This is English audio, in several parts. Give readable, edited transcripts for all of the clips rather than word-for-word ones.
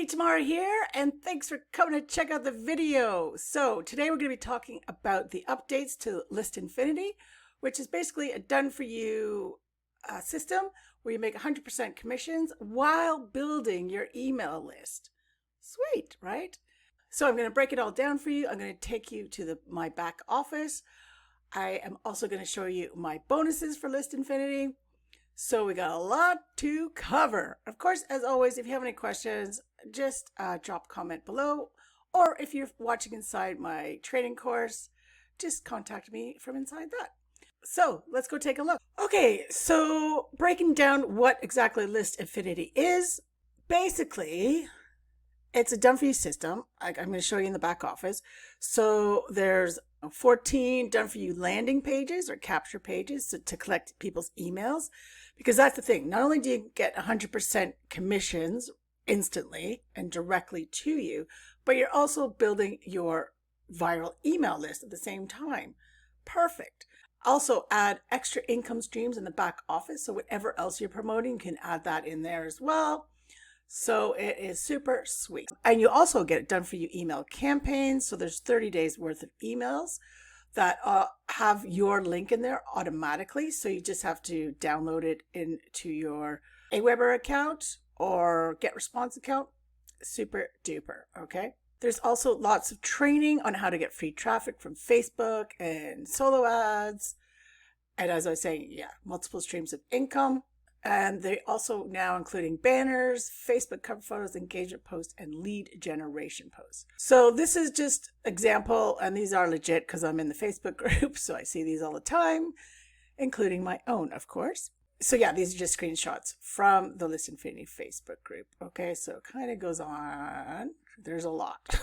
Hey, Tamara here, and thanks for coming to check out the video. So today we're going to be talking about the updates to List Infinity, which is basically a done-for-you system where you make 100% commissions while building your email list. Sweet, right? So I'm going to break it all down for you. I'm going to take you to my back office. I am also going to show you my bonuses for List Infinity. So we got a lot to cover. Of course, as always, if you have any questions, just drop a comment below. Or if you're watching inside my training course, just contact me from inside that. So let's go take a look. Okay, so breaking down what exactly List Infinity is. Basically, it's a done-for-you system. I'm going to show you in the back office. So there's 14 done-for-you landing pages or capture pages to collect people's emails. Because that's the thing. Not only do you get 100% commissions instantly and directly to you, but you're also building your viral email list at the same time. Perfect. Also add extra income streams in the back office. So whatever else you're promoting, you can add that in there as well. So it is super sweet. And you also get done for you email campaigns. So there's 30 days worth of emails that have your link in there automatically. So you just have to download it into your Aweber account or GetResponse account. Super duper, okay? There's also lots of training on how to get free traffic from Facebook and solo ads. And as I was saying, yeah, multiple streams of income. And they also now including banners, Facebook cover photos, engagement posts, and lead generation posts. So this is just example, and these are legit because I'm in the Facebook group, so I see these all the time, including my own, of course. So yeah, these are just screenshots from the List Infinity Facebook group. Okay, so it kind of goes on. There's a lot.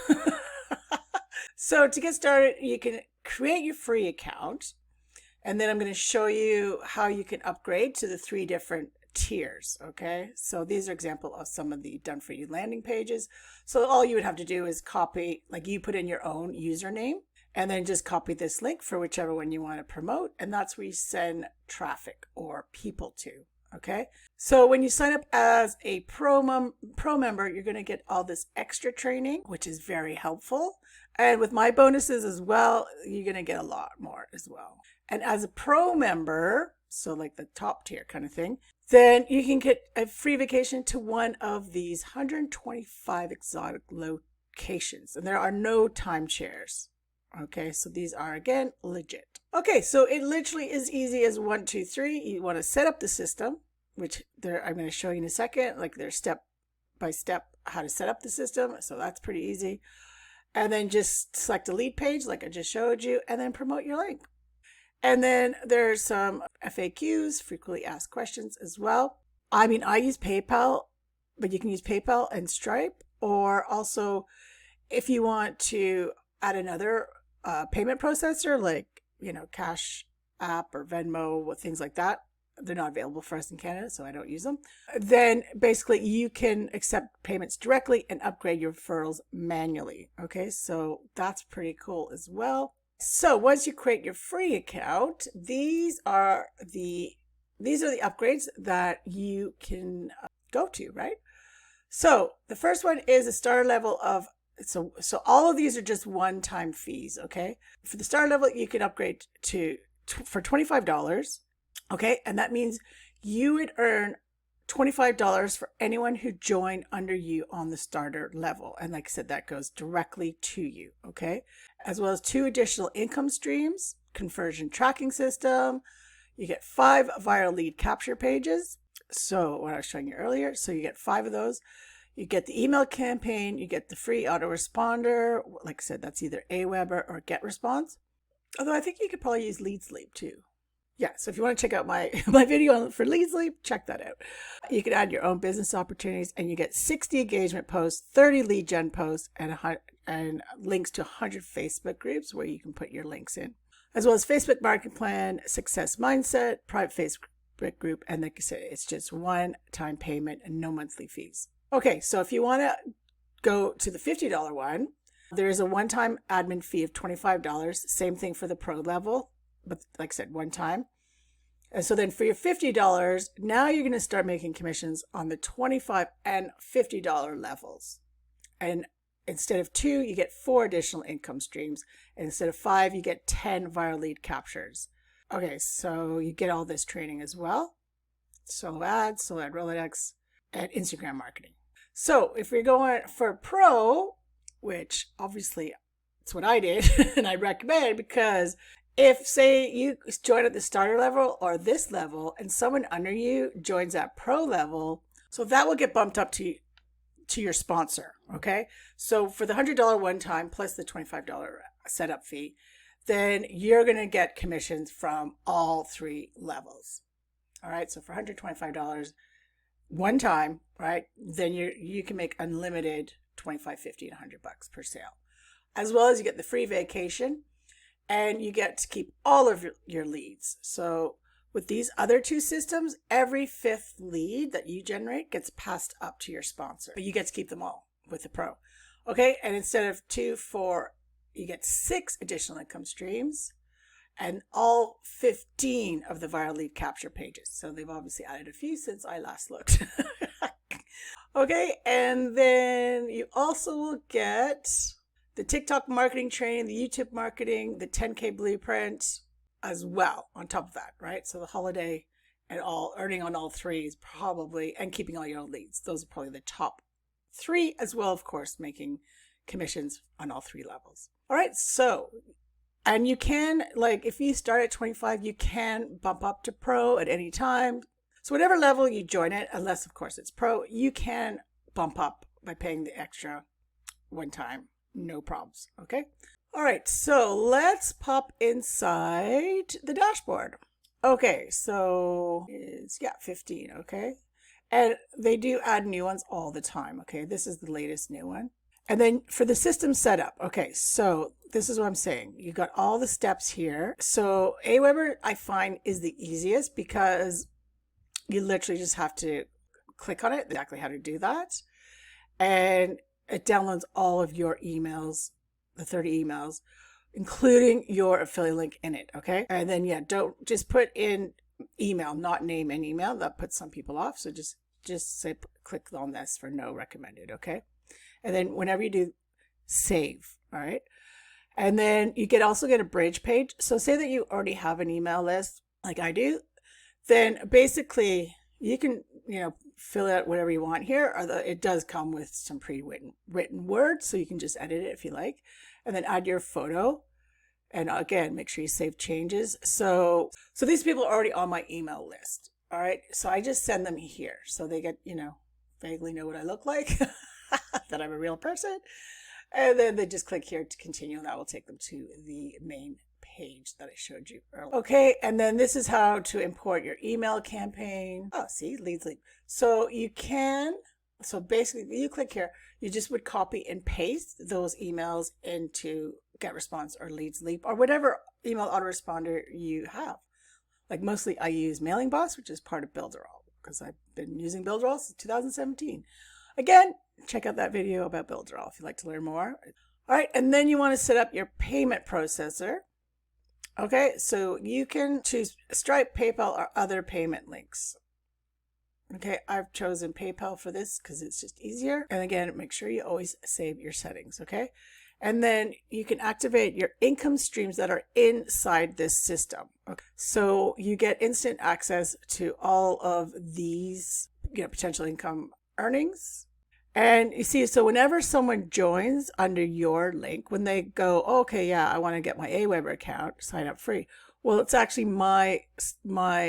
So to get started, you can create your free account. And then I'm going to show you how you can upgrade to the 3 different tiers, okay? So these are example of some of the done for you landing pages. So all you would have to do is copy, like you put in your own username and then just copy this link for whichever one you want to promote. And that's where you send traffic or people to, okay? So when you sign up as a pro member, you're going to get all this extra training, which is very helpful. And with my bonuses as well, you're going to get a lot more as well. And as a pro member, so like the top tier kind of thing, then you can get a free vacation to one of these 125 exotic locations. And there are no timeshares. Okay, so these are, again, legit. Okay, so it literally is easy as 1, 2, 3. You want to set up the system, which I'm going to show you in a second, like there's step by step how to set up the system. So that's pretty easy. And then just select a lead page like I just showed you, and then promote your link. And then there's some FAQs, frequently asked questions as well. I mean, I use PayPal, but you can use PayPal and Stripe, or also if you want to add another payment processor like, Cash App or Venmo, things like that. They're not available for us in Canada, so I don't use them. Then basically you can accept payments directly and upgrade your referrals manually. Okay, so that's pretty cool as well. So once you create your free account, these are the upgrades that you can go to, right? So the first one is a starter level of, so all of these are just one-time fees, okay? For the starter level, you can upgrade for $25, okay? And that means you would earn $25 for anyone who joined under you on the starter level. And like I said, that goes directly to you, okay? As well as 2 additional income streams, conversion tracking system. You get 5 viral lead capture pages. So what I was showing you earlier, so you get 5 of those. You get the email campaign, you get the free autoresponder. Like I said, that's either Aweber or GetResponse. Although I think you could probably use Lead Sleep too. Yeah, so if you want to check out my video for Lead Sleep, check that out. You can add your own business opportunities, and you get 60 engagement posts, 30 lead gen posts, and links to 100 Facebook groups where you can put your links in. As well as Facebook Marketing Plan, Success Mindset, private Facebook group, and like I said, it's just one-time payment and no monthly fees. Okay, so if you want to go to the $50 one, there is a one-time admin fee of $25. Same thing for the pro level, but like I said, one time. And so then for your $50, now you're going to start making commissions on the $25 and $50 levels. And instead of 2, you get 4 additional income streams. And instead of 5, you get 10 viral lead captures. Okay, so you get all this training as well. Solo ads, solo ad Rolodex, and Instagram marketing. So if you're going for pro, which obviously it's what I did and I recommend, because if, say, you join at the starter level or this level and someone under you joins at pro level, so that will get bumped up to your sponsor, okay? So for the $100 one time plus the $25 setup fee, then you're going to get commissions from all 3 levels. All right, so for $125 one time, right, then you can make unlimited $25, $50, and $100 per sale. As well as you get the free vacation, and you get to keep all of your leads. So with these other 2 systems, every 5th lead that you generate gets passed up to your sponsor, but you get to keep them all with the pro. Okay, and instead of 2, 4, you get 6 additional income streams and all 15 of the viral lead capture pages. So they've obviously added a few since I last looked. Okay, and then you also will get the TikTok marketing training, the YouTube marketing, the 10K blueprint as well on top of that, right? So the holiday and all, earning on all 3 is probably, and keeping all your own leads. Those are probably the top 3, as well, of course, making commissions on all 3 levels. All right, so, and you can, like, if you start at 25, you can bump up to pro at any time. So whatever level you join it, unless, of course, it's pro, you can bump up by paying the extra one time. No problems. Okay. All right. So let's pop inside the dashboard. Okay. So it's, 15. Okay. And they do add new ones all the time. Okay. This is the latest new one. And then for the system setup. Okay. So this is what I'm saying. You got all the steps here. So Aweber, I find, is the easiest because you literally just have to click on it, exactly how to do that. And it downloads all of your emails, the 30 emails, including your affiliate link in it, okay? And then, don't just put in email, not name and email. That puts some people off. So just say, click on this for no recommended, okay? And then whenever you do, save, all right? And then you also get a bridge page. So say that you already have an email list like I do, then basically you can, fill out whatever you want here. It does come with some pre-written words, so you can just edit it if you like, and then add your photo. And again, make sure you save changes. So these people are already on my email list. All right. So I just send them here. So they get, vaguely know what I look like, that I'm a real person. And then they just click here to continue, and that will take them to the main page that I showed you earlier. Okay, and then this is how to import your email campaign. Oh, see, leads leap. So basically you click here, you just would copy and paste those emails into GetResponse or Leads Leap or whatever email autoresponder you have. Like mostly I use Mailing Boss, which is part of Builderall, because I've been using Builderall since 2017. Again, check out that video about Builderall if you'd like to learn more. All right, and then you want to set up your payment processor. Okay, so you can choose Stripe, PayPal, or other payment links. Okay, I've chosen PayPal for this because it's just easier. And again, make sure you always save your settings, okay? And then you can activate your income streams that are inside this system. Okay. So you get instant access to all of these, potential income earnings. And you see, so whenever someone joins under your link, when they go, oh, okay, yeah, I want to get my Aweber account, sign up free. Well, it's actually my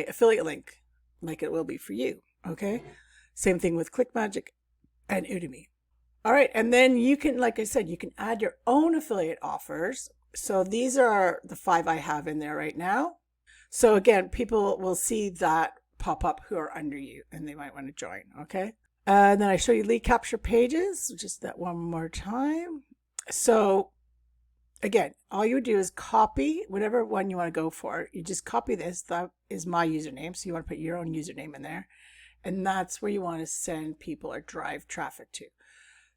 affiliate link, like it will be for you. Okay. Same thing with ClickMagick and Udemy. All right. And then you can, like I said, you can add your own affiliate offers. So these are the 5 I have in there right now. So again, people will see that pop up who are under you and they might want to join. Okay. And then I show you lead capture pages, just that one more time. So again, all you would do is copy whatever one you want to go for. You just copy this. That is my username. So you want to put your own username in there. And that's where you want to send people or drive traffic to.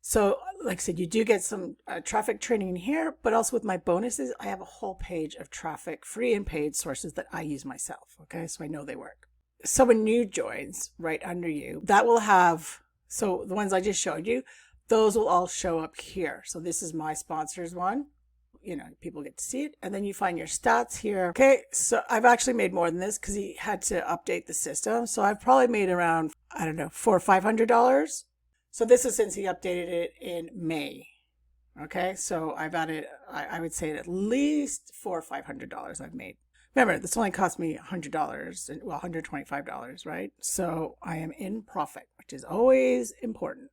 So like I said, you do get some traffic training in here, but also with my bonuses, I have a whole page of traffic, free and paid sources that I use myself. Okay, so I know they work. Someone new joins right under you, that will have, so the ones I just showed you, those will all show up here. So this is my sponsors one. People get to see it. And then you find your stats here. Okay, so I've actually made more than this because he had to update the system. So I've probably made around, I don't know, $400 or $500. So this is since he updated it in May. Okay, so I've added, I would say at least $400 or $500 I've made. Remember, this only cost me $100, well, $125, right? So I am in profit, which is always important.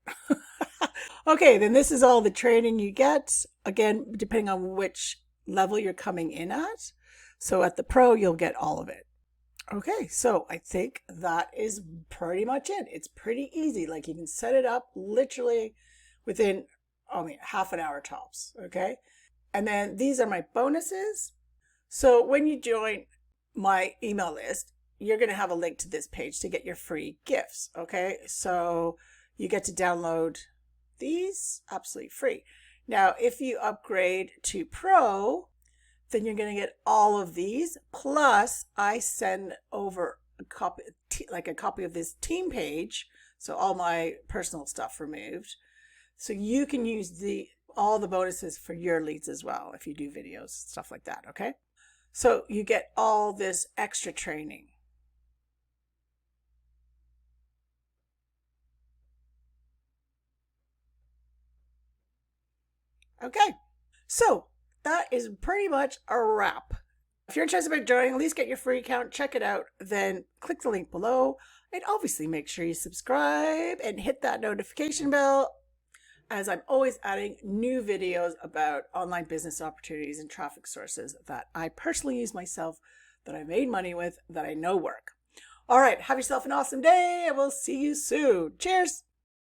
Okay, then this is all the training you get. Again, depending on which level you're coming in at. So at the pro, you'll get all of it. Okay, so I think that is pretty much it. It's pretty easy. Like you can set it up literally within, half an hour tops. Okay, and then these are my bonuses. So when you join my email list, you're going to have a link to this page to get your free gifts. Okay, so you get to download these absolutely free. Now, if you upgrade to Pro, then you're going to get all of these. Plus, I send over a copy, a copy of this team page. So all my personal stuff removed. So you can use all the bonuses for your leads as well if you do videos, stuff like that. Okay. So you get all this extra training. Okay, so that is pretty much a wrap. If you're interested in joining, at least get your free account, check it out, then click the link below, and obviously make sure you subscribe and hit that notification bell, as I'm always adding new videos about online business opportunities and traffic sources that I personally use myself, that I made money with, that I know work. All right, have yourself an awesome day, and we'll see you soon. Cheers!